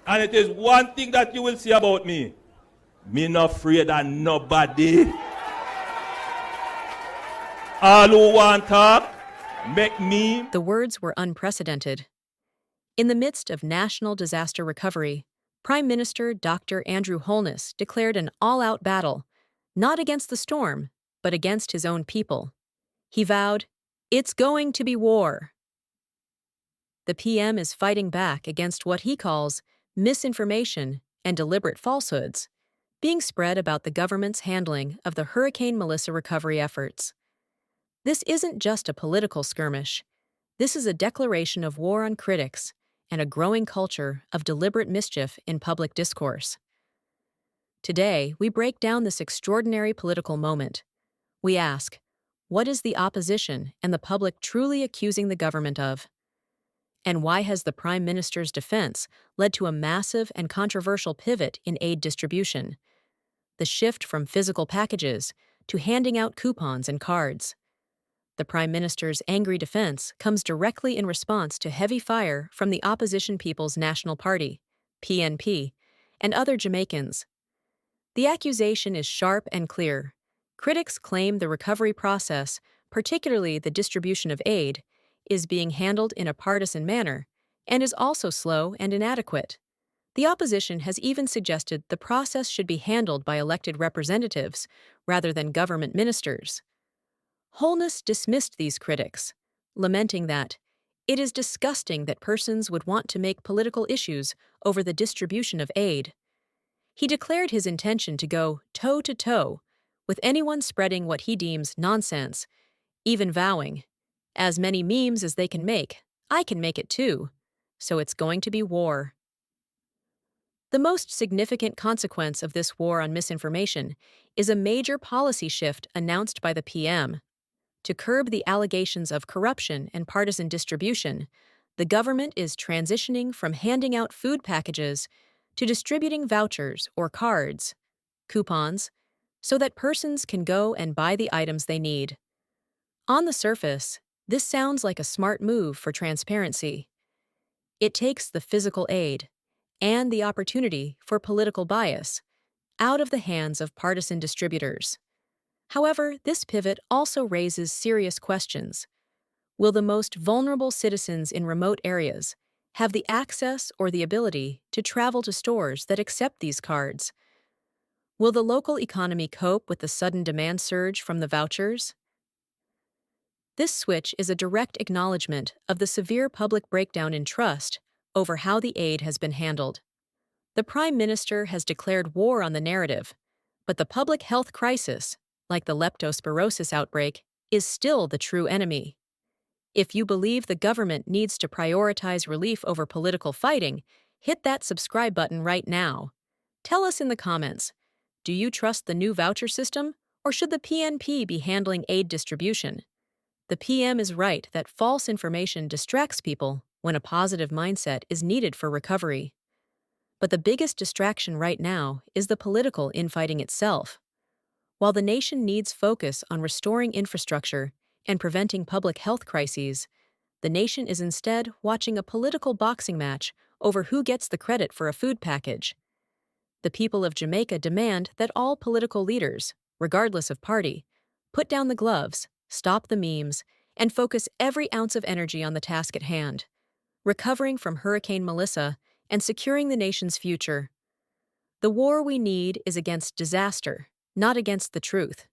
And it is one thing that you will see about me. Me not afraid of nobody. All who want talk, make me. The words were unprecedented. In the midst of national disaster recovery, Prime Minister Dr. Andrew Holness declared an all-out battle, not against the storm, but against his own people. He vowed, "It's going to be war." The PM is fighting back against what he calls misinformation and deliberate falsehoods being spread about the government's handling of the Hurricane Melissa recovery efforts. This isn't just a political skirmish. This is a declaration of war on critics and a growing culture of deliberate mischief in public discourse. Today, we break down this extraordinary political moment. We ask, what is the opposition and the public truly accusing the government of? And why has the Prime Minister's defense led to a massive and controversial pivot in aid distribution? The shift from physical packages to handing out coupons and cards. The Prime Minister's angry defense comes directly in response to heavy fire from the Opposition People's National Party, PNP, and other Jamaicans. The accusation is sharp and clear. Critics claim the recovery process, particularly the distribution of aid, is being handled in a partisan manner and is also slow and inadequate. The opposition has even suggested the process should be handled by elected representatives rather than government ministers. Holness dismissed these critics, lamenting that it is disgusting that persons would want to make political issues over the distribution of aid. He declared his intention to go toe-to-toe with anyone spreading what he deems nonsense, even vowing, "As many memes as they can make, I can make it too, so it's going to be war." The most significant consequence of this war on misinformation is a major policy shift announced by the PM. To curb the allegations of corruption and partisan distribution, the government is transitioning from handing out food packages to distributing vouchers or cards, coupons, so that persons can go and buy the items they need. On the surface, this sounds like a smart move for transparency. It takes the physical aid and the opportunity for political bias out of the hands of partisan distributors. However, this pivot also raises serious questions. Will the most vulnerable citizens in remote areas have the access or the ability to travel to stores that accept these cards? Will the local economy cope with the sudden demand surge from the vouchers? This switch is a direct acknowledgement of the severe public breakdown in trust over how the aid has been handled. The Prime Minister has declared war on the narrative, but the public health crisis, like the leptospirosis outbreak, is still the true enemy. If you believe the government needs to prioritize relief over political fighting, hit that subscribe button right now. Tell us in the comments, do you trust the new voucher system, or should the PNP be handling aid distribution? The PM is right that false information distracts people when a positive mindset is needed for recovery. But the biggest distraction right now is the political infighting itself. While the nation needs focus on restoring infrastructure and preventing public health crises, the nation is instead watching a political boxing match over who gets the credit for a food package. The people of Jamaica demand that all political leaders, regardless of party, put down the gloves, stop the memes, and focus every ounce of energy on the task at hand, recovering from Hurricane Melissa and securing the nation's future. The war we need is against disaster, not against the truth.